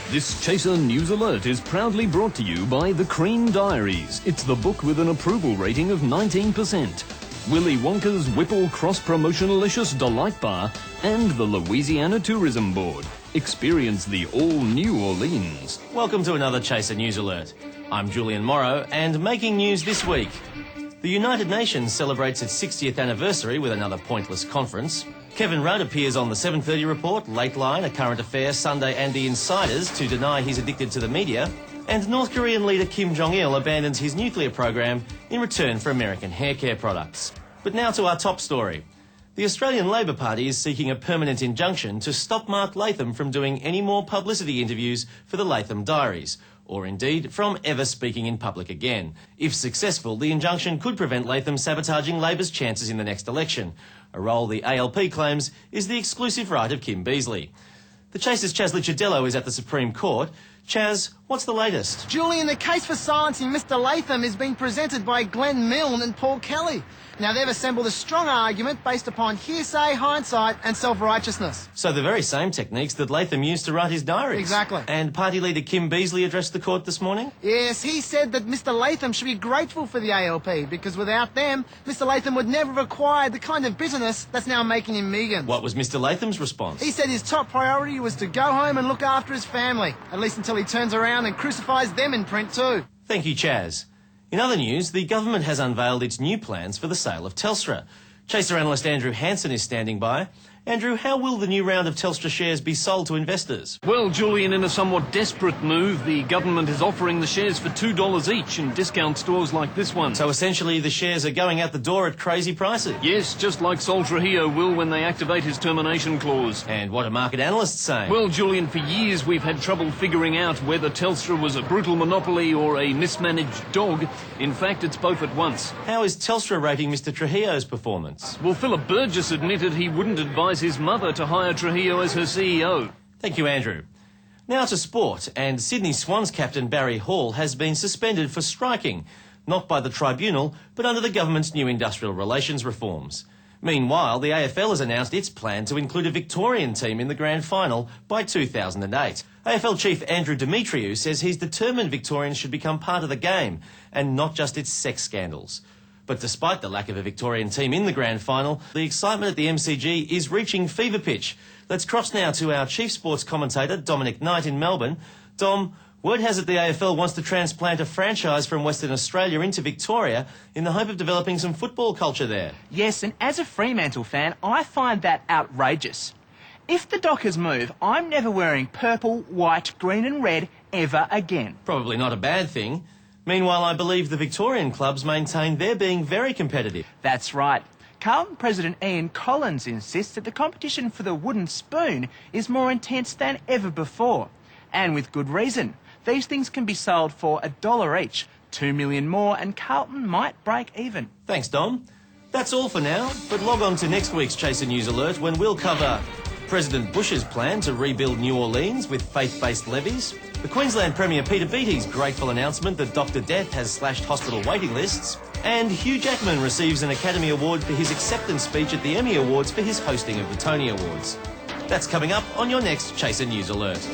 This Chaser News Alert is proudly brought to you by The Crean Diaries. It's the book with an approval rating of 19%. Willy Wonka's Whipple Cross-Promotionalicious Delight Bar and the Louisiana Tourism Board. Experience the all-New Orleans. Welcome to another Chaser News Alert. I'm Julian Morrow, and making news this week. The United Nations celebrates its 60th anniversary with another pointless conference. Kevin Rudd appears on the 7:30 Report, Lateline, A Current Affair, Sunday and The Insiders to deny he's addicted to the media. And North Korean leader Kim Jong-il abandons his nuclear program in return for American hair care products. But now to our top story. The Australian Labor Party is seeking a permanent injunction to stop Mark Latham from doing any more publicity interviews for the Latham Diaries, or indeed from ever speaking in public again. If successful, the injunction could prevent Latham sabotaging Labor's chances in the next election, a role the ALP claims is the exclusive right of Kim Beazley. The Chaser's Chaz Licciardello is at the Supreme Court. Chaz, what's the latest? Julian, the case for silencing Mr Latham is being presented by Glenn Milne and Paul Kelly. Now, they've assembled a strong argument based upon hearsay, hindsight and self-righteousness. So the very same techniques that Latham used to write his diaries. Exactly. And party leader Kim Beazley addressed the court this morning? Yes, he said that Mr Latham should be grateful for the ALP because without them, Mr Latham would never have acquired the kind of bitterness that's now making him Megan. What was Mr Latham's response? He said his top priority was to go home and look after his family, at least until he turns around and crucifies them in print too. Thank you, Chaz. In other news, the government has unveiled its new plans for the sale of Telstra. Chaser analyst Andrew Hansen is standing by. Andrew, how will the new round of Telstra shares be sold to investors? Well, Julian, in a somewhat desperate move, the government is offering the shares for $2 each in discount stores like this one. So essentially the shares are going out the door at crazy prices? Yes, just like Sol Trujillo will when they activate his termination clause. And what are market analysts saying? Well, Julian, for years we've had trouble figuring out whether Telstra was a brutal monopoly or a mismanaged dog. In fact, it's both at once. How is Telstra rating Mr Trujillo's performance? Well, Philip Burgess admitted he wouldn't advise his mother to hire Trujillo as her CEO. Thank you, Andrew. Now to sport, and Sydney Swans captain Barry Hall has been suspended for striking, not by the tribunal, but under the government's new industrial relations reforms. Meanwhile, the AFL has announced its plan to include a Victorian team in the grand final by 2008. AFL chief Andrew Demetriou says he's determined Victorians should become part of the game, and not just its sex scandals. But despite the lack of a Victorian team in the grand final, the excitement at the MCG is reaching fever pitch. Let's cross now to our chief sports commentator, Dominic Knight in Melbourne. Dom, word has it the AFL wants to transplant a franchise from Western Australia into Victoria in the hope of developing some football culture there. Yes, and as a Fremantle fan, I find that outrageous. If the Dockers move, I'm never wearing purple, white, green and red ever again. Probably not a bad thing. Meanwhile, I believe the Victorian clubs maintain they're being very competitive. That's right. Carlton President Ian Collins insists that the competition for the wooden spoon is more intense than ever before. And with good reason. These things can be sold for $1 each, 2 million more, and Carlton might break even. Thanks, Dom. That's all for now, but log on to next week's Chaser News Alert when we'll cover President Bush's plan to rebuild New Orleans with faith-based levies, the Queensland Premier Peter Beattie's grateful announcement that Dr. Death has slashed hospital waiting lists, and Hugh Jackman receives an Academy Award for his acceptance speech at the Emmy Awards for his hosting of the Tony Awards. That's coming up on your next Chaser News Alert.